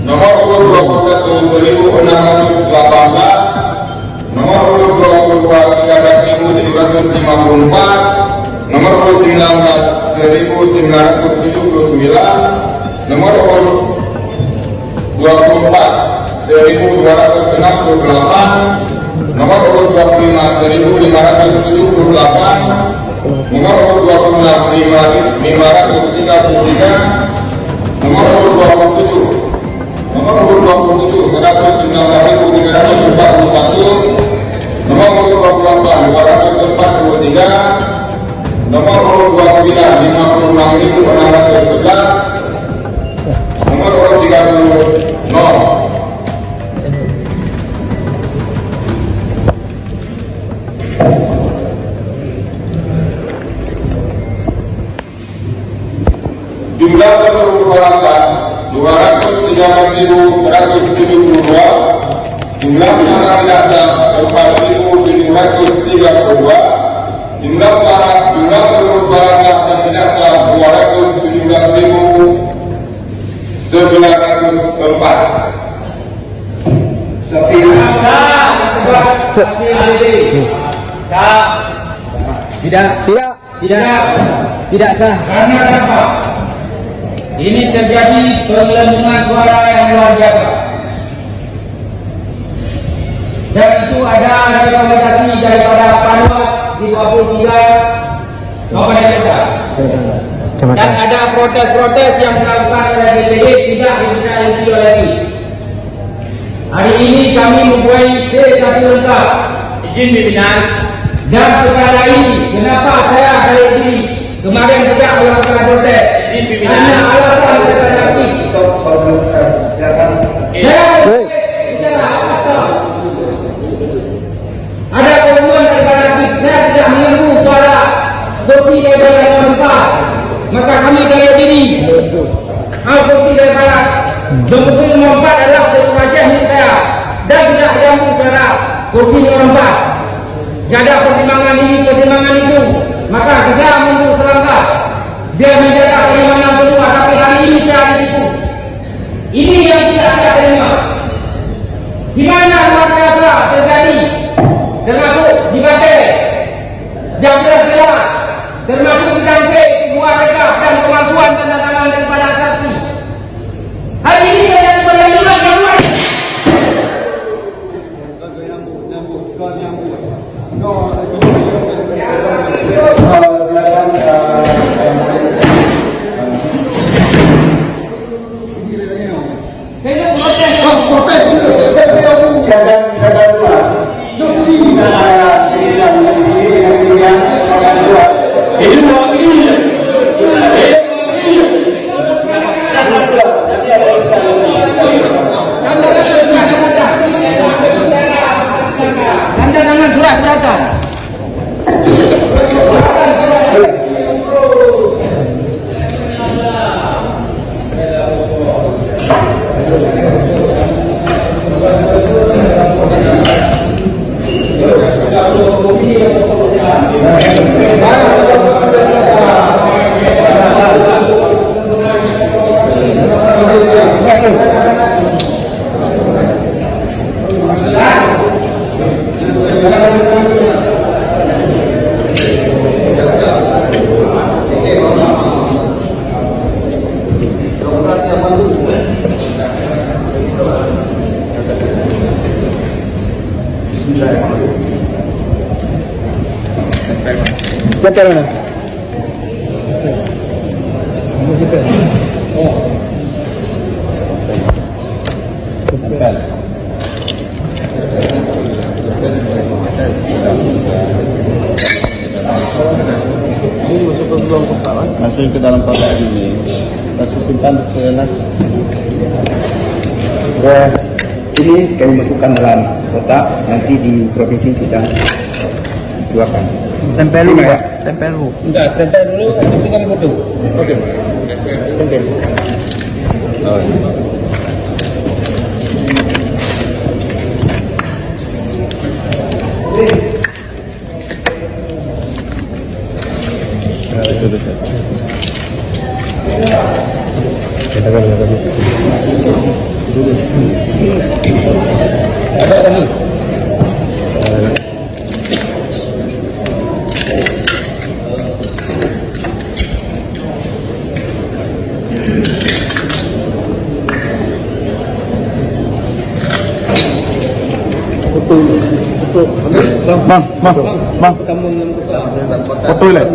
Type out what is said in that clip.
nomor urut 21.618, nomor urut 22 13.754, nomor urut 19 1.979, nomor urut 24 1.268, nomor urut 25 1.578, nomor urut 26 533, nomor urut 27 119.341, nomor urut 28 243, nomor urut 29 56.611, nomor urut 30 0. Jumlah seluruh persyaratan 213.172, jumlah suara tidak sah 4.732, jumlah seluruh persyaratan yang tidak sah 217.904. Tidak sah. Karena apa? Ini terjadi penggelembungan suara yang luar biasa. Dan itu ada rekomendasi daripada panwas di 23 Kabupaten Kota. Dan ada protes-protes yang dilakukan oleh DPD tidak ditindaklanjuti oleh ini. Hari ini kami mempunyai C1 lengkap izin pimpinan. Dan perkara ini kenapa saya tarik diri kemarin tidak melakukan protes izin pimpinan karena alasan terhadap ada keumuman terhadap saya tidak mengganggu suara kopi daripada tempat, maka kami tarik diri. Kopi daripada kopi nomor 4 adalah wajah milik saya dan tidak mengganggu suara kursi nomor 4. Jika ada pertimbangan ini, pertimbangan itu, maka saya mundur selangkah. Dia menjaga keimanan kedua, tapi hari ini saya ditipu. Ini yang tidak saya terima. Di mana luar biasa terjadi, termasuk di Banten, jam 11 lewat, termasuk di Tangsel, buah rekap dan pengakuan tanda tangan daripada saksi. Hari ini terjadi perlindungan keluar. Sampai mana? Masuk ke dalam kotak ini, langsung simpan ke nas. Ini kami masukkan dalam kotak, nanti di provinsi kita keluarkan. Tempel dulu ya? Tempel dulu. Enggak, tempel dulu, nanti kami foto. Oke. Tempel. Oh. Itu Ada kami. Bang. Foto lah.